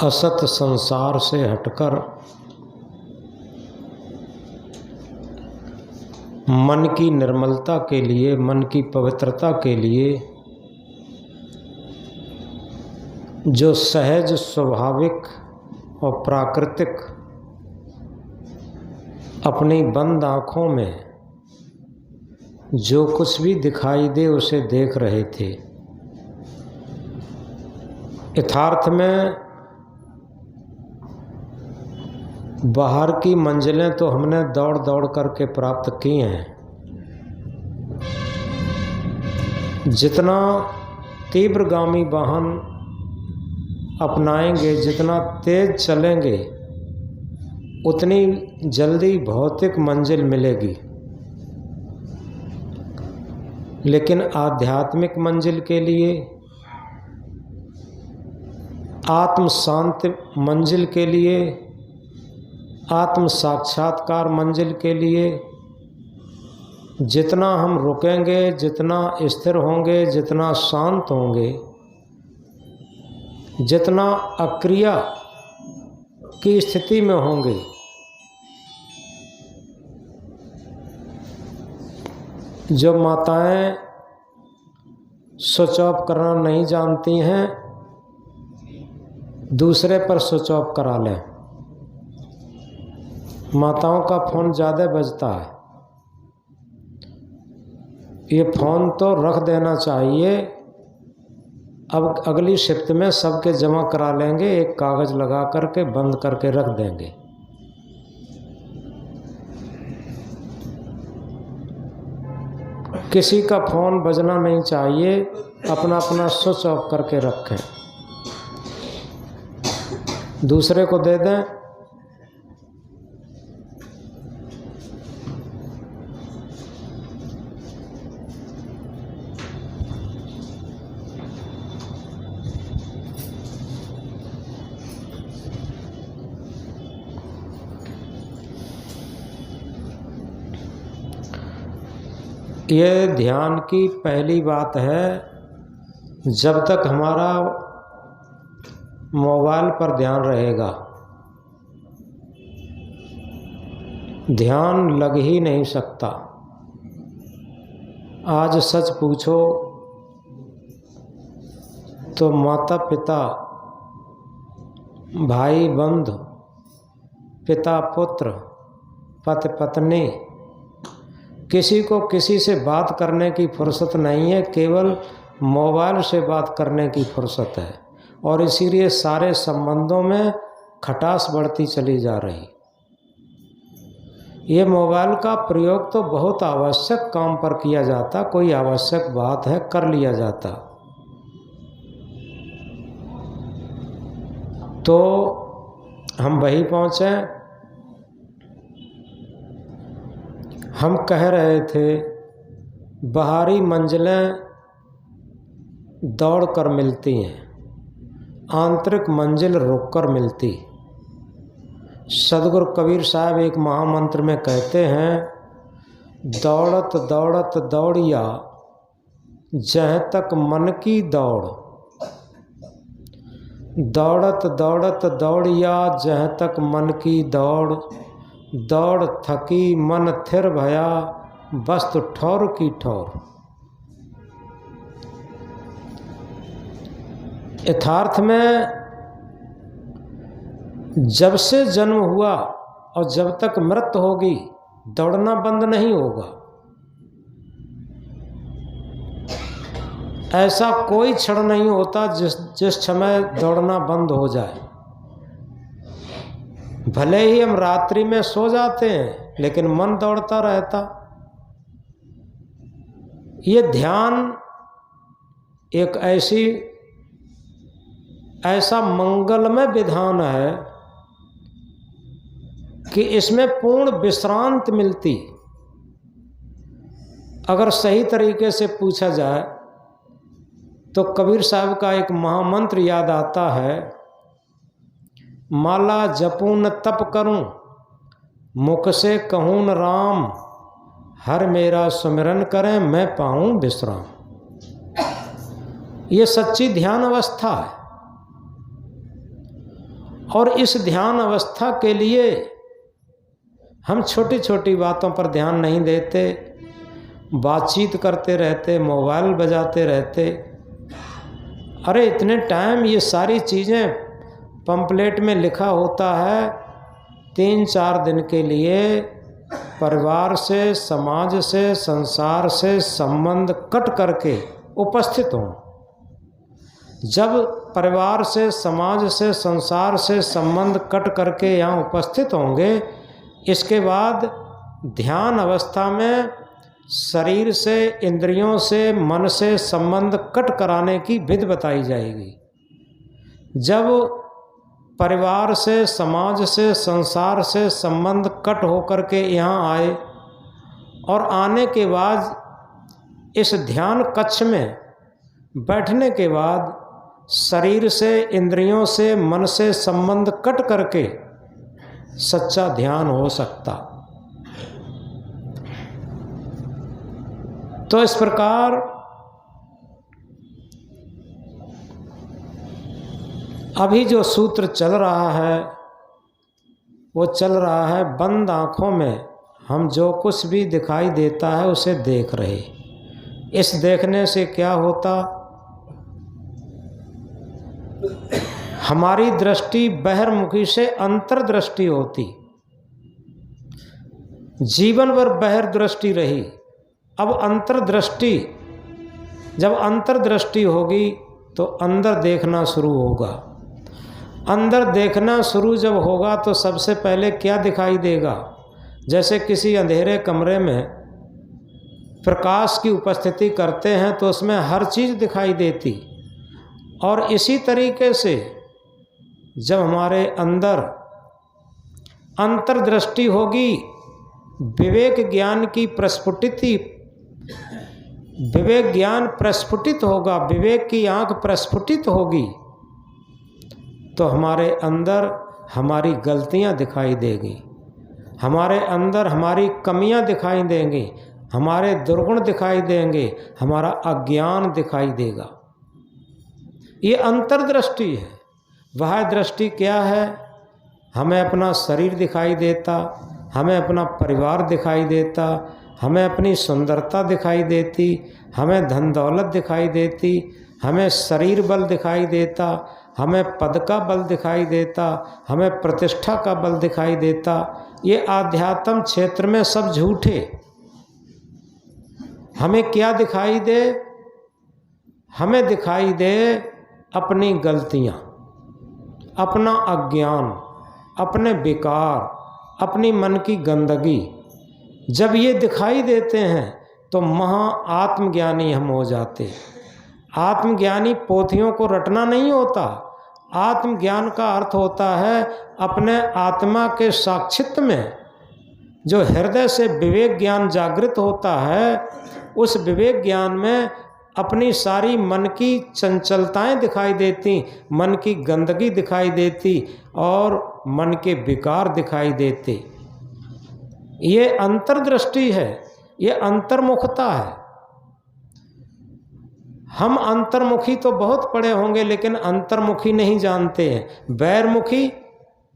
असत संसार से हटकर मन की निर्मलता के लिए, मन की पवित्रता के लिए जो सहज, स्वाभाविक और प्राकृतिक अपनी बंद आँखों में जो कुछ भी दिखाई दे उसे देख रहे थे। यथार्थ में बाहर की मंजिलें तो हमने दौड़ दौड़ करके प्राप्त की हैं। जितना तीव्रगामी वाहन अपनाएंगे, जितना तेज चलेंगे, उतनी जल्दी भौतिक मंजिल मिलेगी। लेकिन आध्यात्मिक मंजिल के लिए, आत्म शांति मंजिल के लिए, आत्म साक्षात्कार मंजिल के लिए जितना हम रुकेंगे, जितना स्थिर होंगे, जितना शांत होंगे, जितना अक्रिया की स्थिति में होंगे, जो माताएं स्विच ऑफ करना नहीं जानती हैं, दूसरे पर स्विच ऑफ करा लें। माताओं का फ़ोन ज़्यादा बजता है, ये फ़ोन तो रख देना चाहिए। अब अगली शिफ्ट में सबके जमा करा लेंगे, एक कागज़ लगा करके बंद करके रख देंगे। किसी का फ़ोन बजना नहीं चाहिए, अपना अपना स्विच ऑफ करके रखें, दूसरे को दे दें। ये ध्यान की पहली बात है। जब तक हमारा मोबाइल पर ध्यान रहेगा, ध्यान लग ही नहीं सकता। आज सच पूछो तो माता पिता, भाई बंधु, पिता पुत्र, पति पत्नी, किसी को किसी से बात करने की फुर्सत नहीं है, केवल मोबाइल से बात करने की फुर्सत है। और इसीलिए सारे संबंधों में खटास बढ़ती चली जा रही। ये मोबाइल का प्रयोग तो बहुत आवश्यक काम पर किया जाता, कोई आवश्यक बात है कर लिया जाता। तो हम वहीं पहुँचे। हम कह रहे थे बाहरी मंजिलें दौड़ कर मिलती हैं, आंतरिक मंजिल रुक कर मिलती। सदगुरु कबीर साहब एक महामंत्र में कहते हैं, दौड़त दौड़त दौड़िया जहाँ तक मन की दौड़, दौड़त दौड़त दौड़िया जहाँ तक मन की दौड़, दौड़ थकी मन थिर भया बस्त ठौर की ठौर। यथार्थ में जब से जन्म हुआ और जब तक मृत्यु होगी, दौड़ना बंद नहीं होगा। ऐसा कोई क्षण नहीं होता जिस समय दौड़ना बंद हो जाए। भले ही हम रात्रि में सो जाते हैं, लेकिन मन दौड़ता रहता। ये ध्यान एक ऐसा मंगलमय विधान है कि इसमें पूर्ण विश्रांति मिलती। अगर सही तरीके से पूछा जाए तो कबीर साहब का एक महामंत्र याद आता है, माला जपूं न तप करूं, मुख से कहूं न राम, हर मेरा सुमिरन करें मैं पाऊं विश्राम। ये सच्ची ध्यान अवस्था है। और इस ध्यान अवस्था के लिए हम छोटी छोटी बातों पर ध्यान नहीं देते, बातचीत करते रहते, मोबाइल बजाते रहते। अरे इतने टाइम ये सारी चीज़ें पंपलेट में लिखा होता है, 3-4 दिन के लिए परिवार से, समाज से, संसार से संबंध कट करके उपस्थित हों। जब परिवार से, समाज से, संसार से संबंध कट करके यहाँ उपस्थित होंगे, इसके बाद ध्यान अवस्था में शरीर से, इंद्रियों से, मन से संबंध कट कराने की विधि बताई जाएगी। जब परिवार से, समाज से, संसार से संबंध कट होकर के यहाँ आए और आने के बाद इस ध्यान कक्ष में बैठने के बाद शरीर से, इंद्रियों से, मन से संबंध कट करके सच्चा ध्यान हो सकता। तो इस प्रकार अभी जो सूत्र चल रहा है वो चल रहा है, बंद आँखों में हम जो कुछ भी दिखाई देता है उसे देख रहे। इस देखने से क्या होता, हमारी दृष्टि बहिर्मुखी से अंतर्दृष्टि होती। जीवन भर बहिर्दृष्टि रही, अब अंतर्दृष्टि, जब अंतर्दृष्टि होगी तो अंदर देखना शुरू होगा। अंदर देखना शुरू जब होगा तो सबसे पहले क्या दिखाई देगा, जैसे किसी अंधेरे कमरे में प्रकाश की उपस्थिति करते हैं तो उसमें हर चीज़ दिखाई देती। और इसी तरीके से जब हमारे अंदर अंतर्दृष्टि होगी, विवेक ज्ञान की प्रस्फुटिति, विवेक ज्ञान प्रस्फुटित होगा, विवेक की आंख प्रस्फुटित होगी, तो हमारे अंदर हमारी गलतियां दिखाई देंगी, हमारे अंदर हमारी कमियां दिखाई देंगी, हमारे दुर्गुण दिखाई देंगे, हमारा अज्ञान दिखाई देगा। ये अंतर्दृष्टि है। वह दृष्टि क्या है, हमें अपना शरीर दिखाई देता, हमें अपना परिवार दिखाई देता, हमें अपनी सुंदरता दिखाई देती, हमें धन दौलत दिखाई देती, हमें शरीर बल दिखाई देता, हमें पद का बल दिखाई देता, हमें प्रतिष्ठा का बल दिखाई देता। ये आध्यात्म क्षेत्र में सब झूठे। हमें क्या दिखाई दे, हमें दिखाई दे अपनी गलतियाँ, अपना अज्ञान, अपने विकार, अपनी मन की गंदगी। जब ये दिखाई देते हैं तो महा आत्मज्ञानी हम हो जाते। आत्मज्ञानी पोथियों को रटना नहीं होता। आत्मज्ञान का अर्थ होता है अपने आत्मा के साक्षित्व में जो हृदय से विवेक ज्ञान जागृत होता है, उस विवेक ज्ञान में अपनी सारी मन की चंचलताएं दिखाई देती, मन की गंदगी दिखाई देती और मन के विकार दिखाई देते। ये अंतर्दृष्टि है, ये अंतर्मुखता है। हम अंतर्मुखी तो बहुत पढ़े होंगे लेकिन अंतर्मुखी नहीं जानते हैं। बहिर्मुखी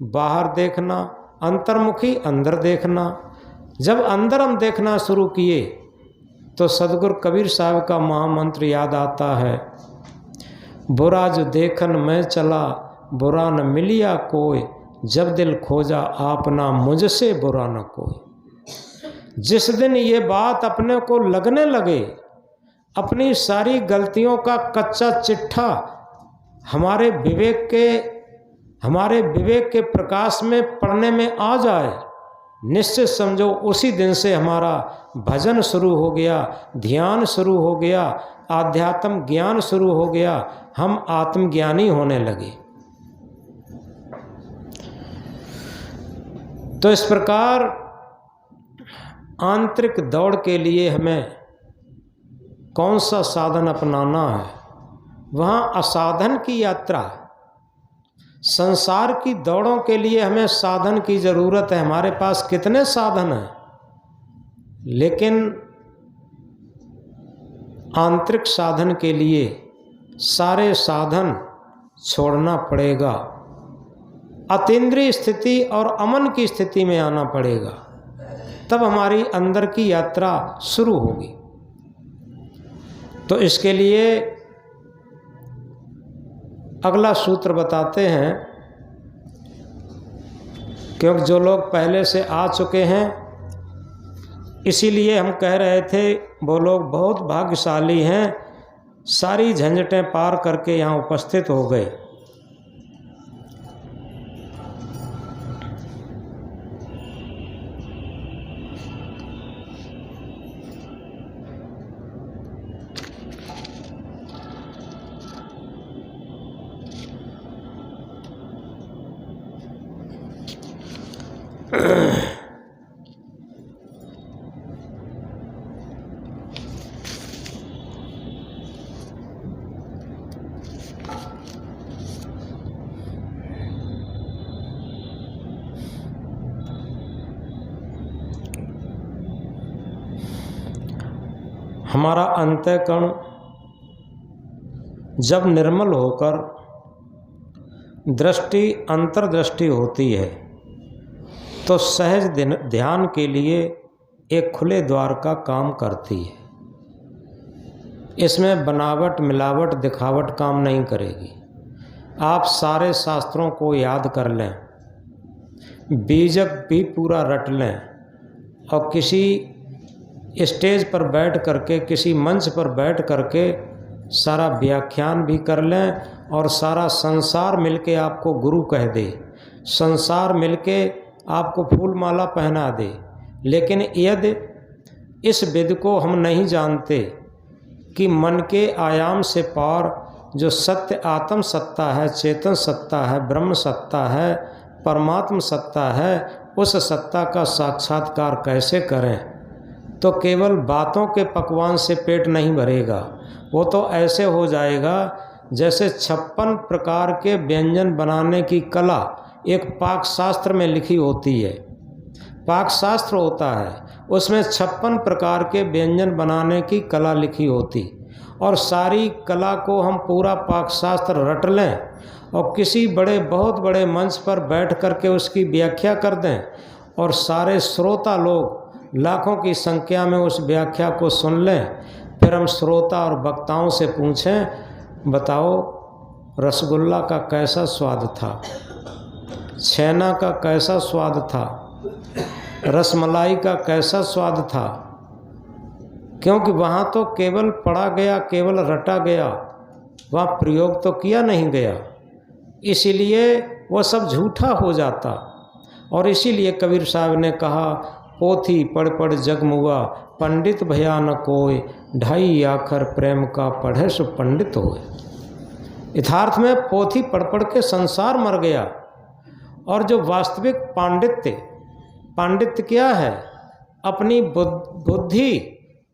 बाहर देखना, अंतर्मुखी अंदर देखना। जब अंदर हम देखना शुरू किए तो सदगुरु कबीर साहब का महामंत्र याद आता है, बुरा जो देखन मैं चला, बुरा न मिलिया कोई, जब दिल खोजा आपना मुझसे बुरा न कोई। जिस दिन ये बात अपने को लगने लगे, अपनी सारी गलतियों का कच्चा चिट्ठा हमारे विवेक के प्रकाश में पढ़ने में आ जाए, निश्चित समझो उसी दिन से हमारा भजन शुरू हो गया, ध्यान शुरू हो गया, आध्यात्म ज्ञान शुरू हो गया, हम आत्मज्ञानी होने लगे। तो इस प्रकार आंतरिक दौड़ के लिए हमें कौन सा साधन अपनाना है, वहाँ असाधन की यात्रा है। संसार की दौड़ों के लिए हमें साधन की ज़रूरत है। हमारे पास कितने साधन हैं, लेकिन आंतरिक साधन के लिए सारे साधन छोड़ना पड़ेगा। अतीन्द्रिय स्थिति और अमन की स्थिति में आना पड़ेगा, तब हमारी अंदर की यात्रा शुरू होगी। तो इसके लिए अगला सूत्र बताते हैं, क्योंकि जो लोग पहले से आ चुके हैं, इसीलिए हम कह रहे थे वो लोग बहुत भाग्यशाली हैं, सारी झंझटें पार करके यहाँ उपस्थित हो गए। हमारा अंतःकरण जब निर्मल होकर दृष्टि अंतर्दृष्टि होती है तो सहज ध्यान के लिए एक खुले द्वार का काम करती है। इसमें बनावट मिलावट दिखावट काम नहीं करेगी। आप सारे शास्त्रों को याद कर लें, बीजक भी पूरा रट लें और किसी स्टेज पर बैठ करके, किसी मंच पर बैठ करके सारा व्याख्यान भी कर लें और सारा संसार मिलके आपको गुरु कह दे, संसार मिलके आपको फूल माला पहना दे, लेकिन यदि इस विधि को हम नहीं जानते कि मन के आयाम से पार जो सत्य आत्म सत्ता है, चेतन सत्ता है, ब्रह्म सत्ता है, परमात्म सत्ता है, उस सत्ता का साक्षात्कार कैसे करें, तो केवल बातों के पकवान से पेट नहीं भरेगा। वो तो ऐसे हो जाएगा जैसे 56 प्रकार के व्यंजन बनाने की कला एक पाक शास्त्र में लिखी होती है। पाक शास्त्र होता है, उसमें 56 प्रकार के व्यंजन बनाने की कला लिखी होती, और सारी कला को हम पूरा पाक शास्त्र रट लें और किसी बहुत बड़े मंच पर बैठ करके उसकी व्याख्या कर दें और सारे श्रोता लोग लाखों की संख्या में उस व्याख्या को सुन लें। फिर हम श्रोता और वक्ताओं से पूछें, बताओ रसगुल्ला का कैसा स्वाद था, छेना का कैसा स्वाद था, रसमलाई का कैसा स्वाद था, क्योंकि वहाँ तो केवल पढ़ा गया, केवल रटा गया, वहाँ प्रयोग तो किया नहीं गया, इसीलिए वो सब झूठा हो जाता। और इसीलिए कबीर साहब ने कहा, पोथी पढ़ पढ़ जगमुआ, पंडित भया न कोय, ढाई आखर प्रेम का पढ़े सो पंडित होए। यथार्थ में पोथी पढ़ पढ़ के संसार मर गया, और जो वास्तविक पांडित्य क्या है, अपनी बुद्धि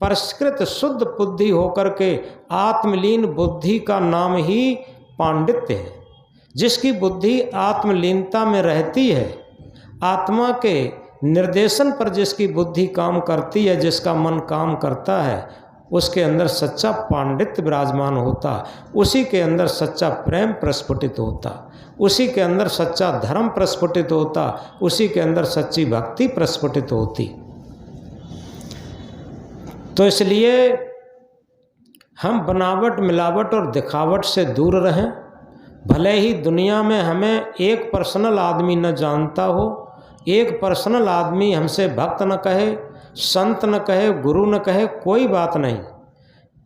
परिष्कृत शुद्ध बुद्धि होकर के आत्मलीन बुद्धि का नाम ही पांडित्य है। जिसकी बुद्धि आत्मलीनता में रहती है, आत्मा के निर्देशन पर जिसकी बुद्धि काम करती है, जिसका मन काम करता है, उसके अंदर सच्चा पांडित्य विराजमान होता, उसी के अंदर सच्चा प्रेम प्रस्फुटित होता, उसी के अंदर सच्चा धर्म प्रस्फुटित होता, उसी के अंदर सच्ची भक्ति प्रस्फुटित होती। तो इसलिए हम बनावट मिलावट और दिखावट से दूर रहें। भले ही दुनिया में हमें एक पर्सनल आदमी न जानता हो, एक पर्सनल आदमी हमसे भक्त न कहे, संत न कहे, गुरु न कहे, कोई बात नहीं,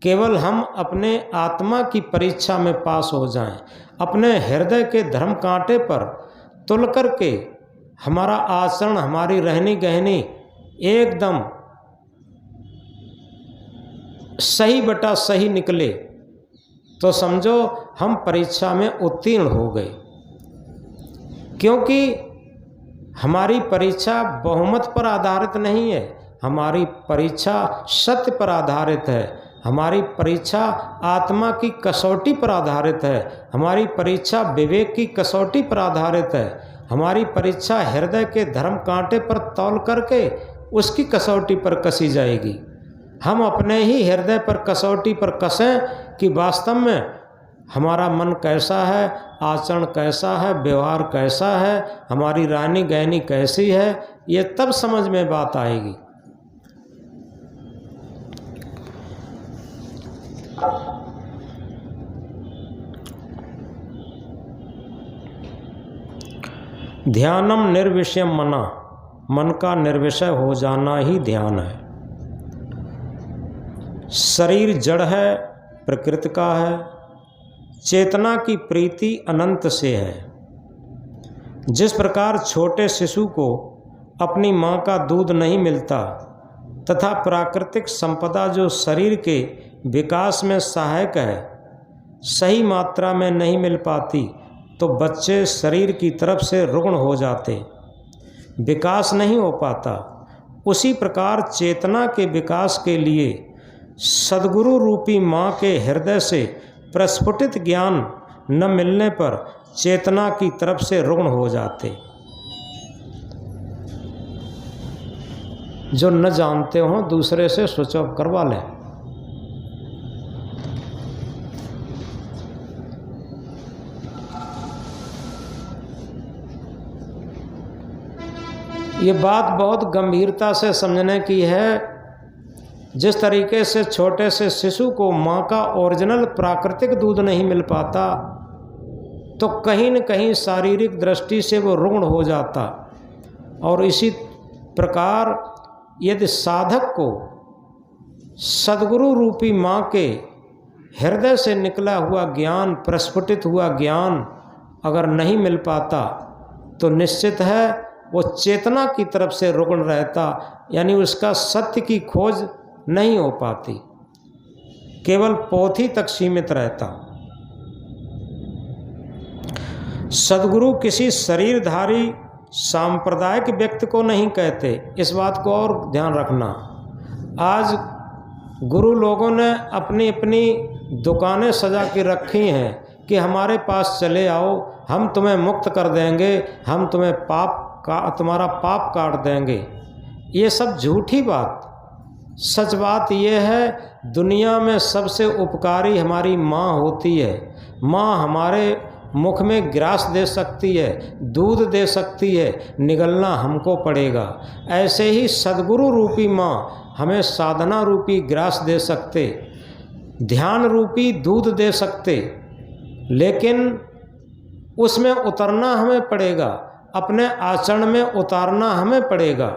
केवल हम अपने आत्मा की परीक्षा में पास हो जाएं, अपने हृदय के धर्म कांटे पर तुल करके हमारा आचरण, हमारी रहनी गहनी एकदम सही बटा सही निकले, तो समझो हम परीक्षा में उत्तीर्ण हो गए। क्योंकि हमारी परीक्षा बहुमत पर आधारित नहीं है, हमारी परीक्षा सत्य पर आधारित है, हमारी परीक्षा आत्मा की कसौटी पर आधारित है, हमारी परीक्षा विवेक की कसौटी पर आधारित है, हमारी परीक्षा हृदय के धर्म कांटे पर तौल करके उसकी कसौटी पर कसी जाएगी। हम अपने ही हृदय पर कसौटी पर कसें कि वास्तव में हमारा मन कैसा है, आचरण कैसा है, व्यवहार कैसा है, हमारी रहनी गहनी कैसी है, ये तब समझ में बात आएगी। ध्यानम निर्विषयम मना, मन का निर्विषय हो जाना ही ध्यान है। शरीर जड़ है, प्रकृति का है, चेतना की प्रीति अनंत से है। जिस प्रकार छोटे शिशु को अपनी माँ का दूध नहीं मिलता तथा प्राकृतिक संपदा जो शरीर के विकास में सहायक है सही मात्रा में नहीं मिल पाती तो बच्चे शरीर की तरफ से रुग्ण हो जाते, विकास नहीं हो पाता। उसी प्रकार चेतना के विकास के लिए सद्गुरु रूपी माँ के हृदय से प्रस्फुटित ज्ञान न मिलने पर चेतना की तरफ से रुग्ण हो जाते। जो न जानते हो दूसरे से स्विच ऑफ करवा लें। ये बात बहुत गंभीरता से समझने की है। जिस तरीके से छोटे से शिशु को माँ का ओरिजिनल प्राकृतिक दूध नहीं मिल पाता तो कहीं न कहीं शारीरिक दृष्टि से वो रुग्ण हो जाता, और इसी प्रकार यदि साधक को सद्गुरु रूपी माँ के हृदय से निकला हुआ ज्ञान, प्रस्फुटित हुआ ज्ञान अगर नहीं मिल पाता तो निश्चित है वो चेतना की तरफ से रुग्ण रहता, यानी उसका सत्य की खोज नहीं हो पाती, केवल पोथी तक सीमित रहता। सद्गुरु किसी शरीरधारी सांप्रदायिक व्यक्ति को नहीं कहते, इस बात को और ध्यान रखना। आज गुरु लोगों ने अपनी अपनी दुकानें सजा के रखी हैं कि हमारे पास चले आओ, हम तुम्हें मुक्त कर देंगे, हम तुम्हारा पाप काट देंगे। ये सब झूठी बात। सच बात यह है, दुनिया में सबसे उपकारी हमारी माँ होती है। माँ हमारे मुख में ग्रास दे सकती है, दूध दे सकती है, निगलना हमको पड़ेगा। ऐसे ही सद्गुरु रूपी माँ हमें साधना रूपी ग्रास दे सकते, ध्यान रूपी दूध दे सकते, लेकिन उसमें उतरना हमें पड़ेगा, अपने आचरण में उतारना हमें पड़ेगा।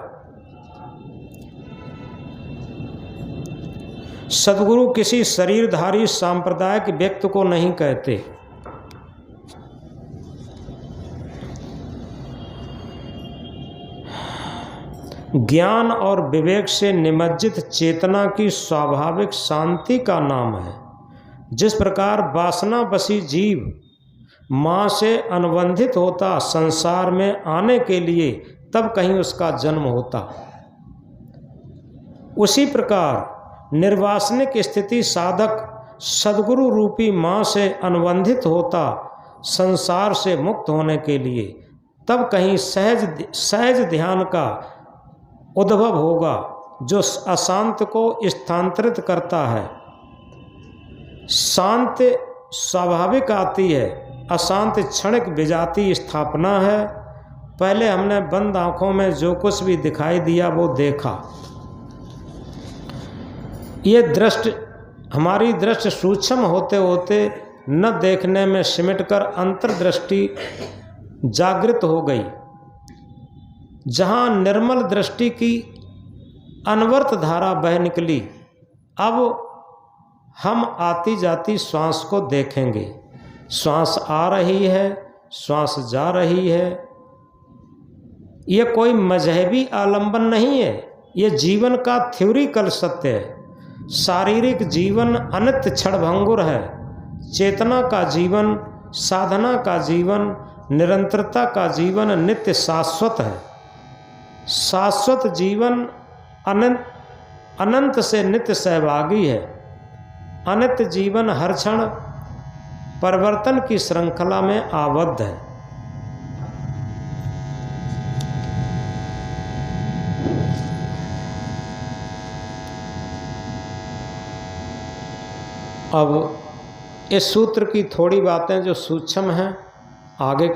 सद्गुरु किसी शरीरधारी सांप्रदायिक व्यक्ति को नहीं कहते। ज्ञान और विवेक से निमज्जित चेतना की स्वाभाविक शांति का नाम है। जिस प्रकार वासना बसी जीव माँ से अनुबंधित होता संसार में आने के लिए, तब कहीं उसका जन्म होता, उसी प्रकार निर्वासनिक स्थिति साधक सद्गुरु रूपी माँ से अनुबंधित होता संसार से मुक्त होने के लिए, तब कहीं सहज ध्यान का उद्भव होगा जो अशांत को स्थानांतरित करता है। शांत स्वाभाविक आती है, अशांत क्षणिक विजाती स्थापना है। पहले हमने बंद आँखों में जो कुछ भी दिखाई दिया वो देखा। ये दृष्टि, हमारी दृष्टि सूक्ष्म होते होते न देखने में सिमटकर अंतर्दृष्टि जागृत हो गई। जहाँ निर्मल दृष्टि की अनवर्त धारा बह निकली, अब हम आती जाती श्वास को देखेंगे। श्वास आ रही है, श्वास जा रही है। ये कोई मजहबी आलंबन नहीं है, ये जीवन का थ्योरिकल सत्य है। शारीरिक जीवन अनित्य क्षणभंगुर है, चेतना का जीवन, साधना का जीवन, निरंतरता का जीवन नित्य शाश्वत है। शाश्वत जीवन अनंत से नित्य सहभागी है। अनित्य जीवन हर क्षण परिवर्तन की श्रृंखला में आबद्ध है। अब इस सूत्र की थोड़ी बातें जो सूक्ष्म हैं आगे के